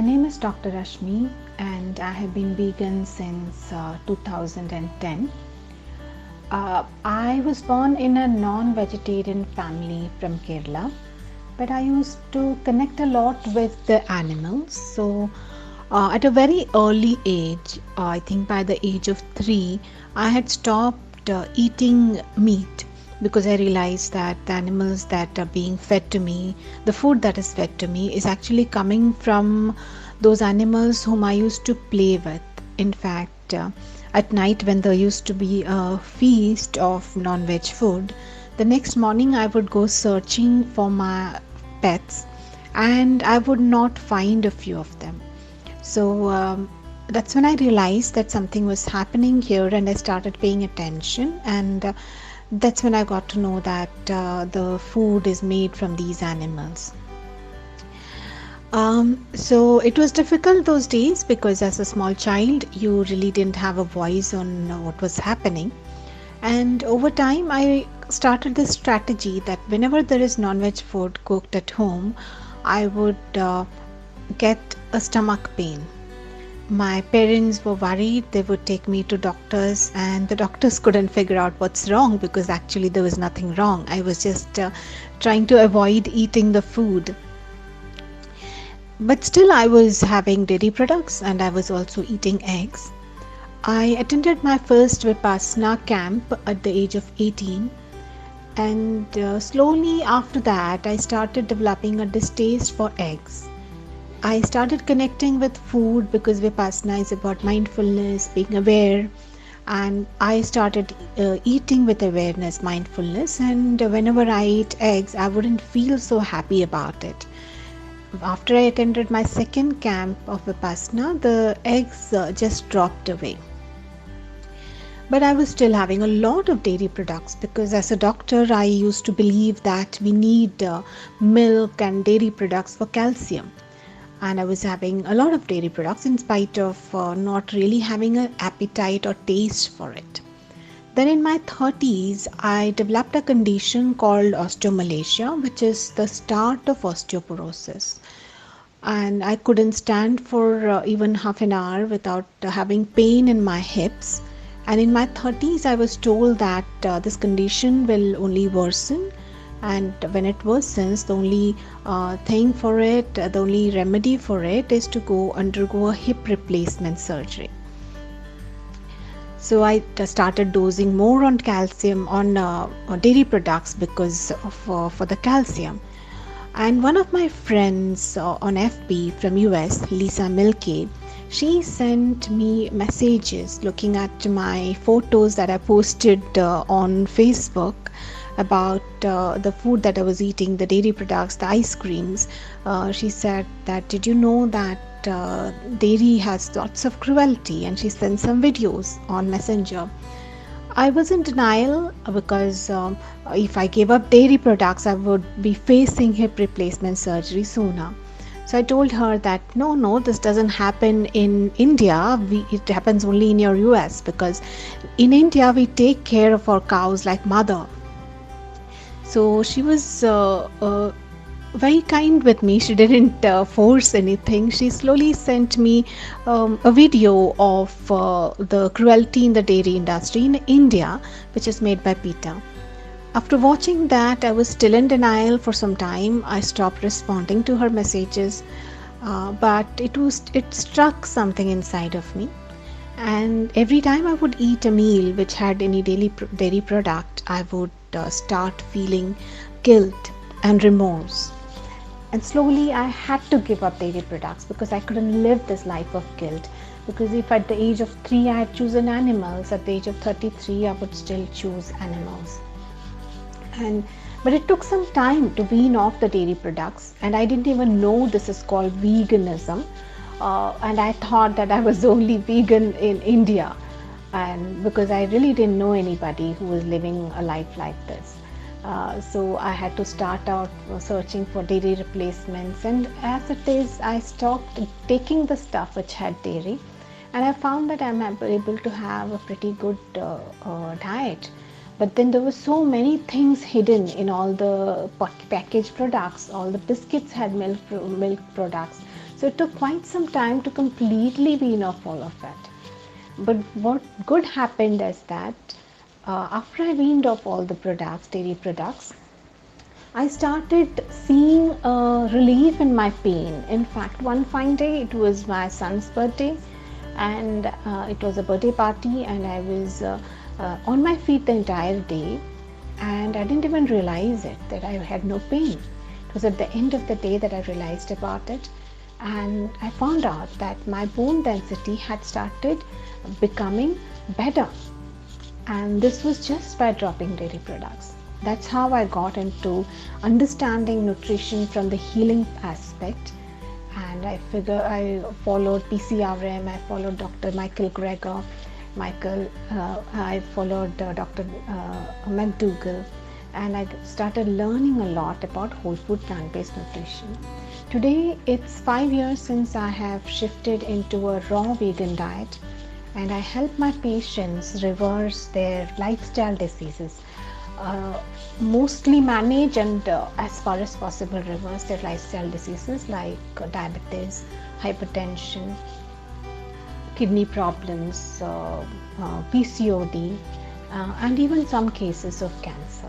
My name is Dr. Rashmi and I have been vegan since 2010. I was born in a non-vegetarian family from Kerala, but I used to connect a lot with the animals. So at a very early age, I think by the age of 3, I had stopped eating meat because I realized that the animals that are being fed to me, the food that is fed to me, is actually coming from those animals whom I used to play with. In fact, at night when there used to be a feast of non-veg food, the next morning I would go searching for my pets and I would not find a few of them. So that's when I realized that something was happening here, and I started paying attention. And that's when I got to know that the food is made from these animals. So it was difficult those days because as a small child, you really didn't have a voice on what was happening. And over time, I started this strategy that whenever there is non-veg food cooked at home, I would get a stomach pain. My parents were worried. They would take me to doctors, and the doctors couldn't figure out what's wrong because actually there was nothing wrong. I was just trying to avoid eating the food. But still, I was having dairy products and I was also eating eggs. I attended my first Vipassana camp at the age of 18, and slowly after that, I started developing a distaste for eggs. I started connecting with food because Vipassana is about mindfulness, being aware, and I started eating with awareness, mindfulness, and whenever I ate eggs, I wouldn't feel so happy about it. After I attended my second camp of Vipassana, the eggs just dropped away. But I was still having a lot of dairy products because as a doctor, I used to believe that we need milk and dairy products for calcium. And I was having a lot of dairy products in spite of not really having an appetite or taste for it. Then in my 30s, I developed a condition called osteomalacia, which is the start of osteoporosis. And I couldn't stand for even half an hour without having pain in my hips. And in my 30s, I was told that this condition will only worsen. And when it worsens, the only thing for it, the only remedy for it is to undergo a hip replacement surgery. So I started dosing more on calcium, on dairy products because of for the calcium. And one of my friends on FB from US, Lisa Milke, she sent me messages looking at my photos that I posted on Facebook about the food that I was eating, the dairy products, the ice creams. She said that, did you know that dairy has lots of cruelty? And she sent some videos on Messenger. I was in denial because if I gave up dairy products, I would be facing hip replacement surgery sooner. So I told her that no, this doesn't happen in India. It happens only in your US because in India we take care of our cows like mother. So she was very kind with me. She didn't force anything. She slowly sent me a video of the cruelty in the dairy industry in India, which is made by PETA. After watching that, I was still in denial for some time. I stopped responding to her messages, but it struck something inside of me. And every time I would eat a meal which had any dairy product, I would start feeling guilt and remorse. And slowly I had to give up dairy products because I couldn't live this life of guilt. Because if at the age of 3 I had chosen animals, at the age of 33 I would still choose animals. But it took some time to wean off the dairy products, and I didn't even know this is called veganism. And I thought that I was only vegan in India, and because I really didn't know anybody who was living a life like this. So I had to start out searching for dairy replacements, and as it is, I stopped taking the stuff which had dairy, and I found that I'm able to have a pretty good diet. But then there were so many things hidden in all the packaged products. All the biscuits had milk products, so it took quite some time to completely wean off all of that. But what good happened is that after I weaned off all the products, dairy products, I started seeing relief in my pain. In fact, one fine day, it was my son's birthday, and it was a birthday party, and I was on my feet the entire day, and I didn't even realize it that I had no pain. It was at the end of the day that I realized about it, and I found out that my bone density had started becoming better, and this was just by dropping dairy products. That's how I got into understanding nutrition from the healing aspect. And I followed PCRM, I followed Dr. Michael Greger, I followed Dr. McDougall, and I started learning a lot about whole food plant-based nutrition. Today, it's 5 years since I have shifted into a raw vegan diet, and I help my patients reverse their lifestyle diseases. Mostly manage and as far as possible reverse their lifestyle diseases like diabetes, hypertension, kidney problems, PCOD, and even some cases of cancer.